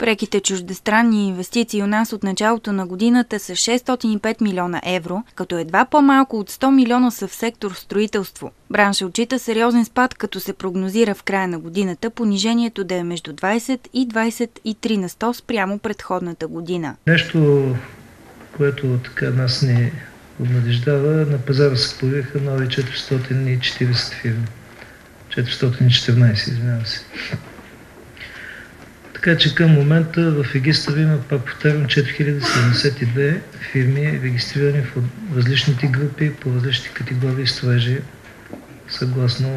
Преките чуждестранни инвестиции у нас от началото на годината са 605 милиона евро, като едва по-малко от 100 милиона са в сектор строителство. Бранша отчита сериозен спад, като се прогнозира в края на годината понижението да е между 20 и 23 на 100 спрямо предходната година. Нещо, което така нас не обнадеждава, на пазара се появиха нови 440 фирми. 414, извинявам се. Така че към момента в регистъра има, пак повтарям, 4072 фирми, регистрирани в различните групи, по различни категории строежи, съгласно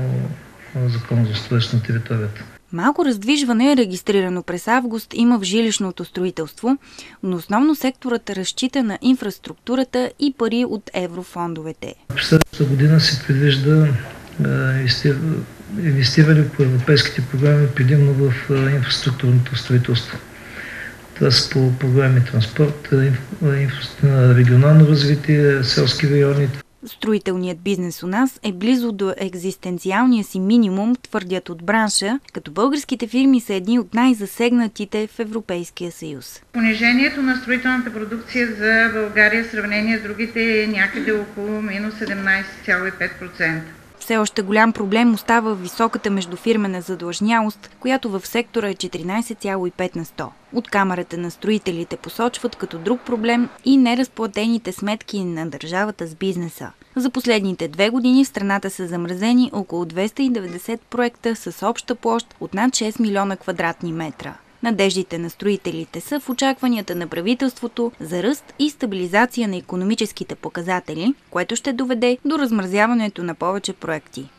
Закона за строеж на територията. Малко раздвижване, регистрирано през август, има в жилищното строителство, но основно секторът разчита на инфраструктурата и пари от еврофондовете. В следващата година се предвижда инвестиране по европейските програми предимно в инфраструктурното строителство. Това са по програми транспорт, регионално развитие, селски райони. Строителният бизнес у нас е близо до екзистенциалния си минимум, твърдят от бранша, като българските фирми са едни от най-засегнатите в Европейския съюз. Понижението на строителната продукция за България в сравнение с другите е някъде около минус 17,5%. Все още голям проблем остава високата междуфирмена задлъжнялост, която в сектора е 14,5 на 100. От Камарата на строителите посочват като друг проблем и неразплатените сметки на държавата с бизнеса. За последните 2 години в страната са замразени около 290 проекта с обща площ от над 6 милиона квадратни метра. Надеждите на строителите са в очакванията на правителството за ръст и стабилизация на икономическите показатели, което ще доведе до размразяването на повече проекти.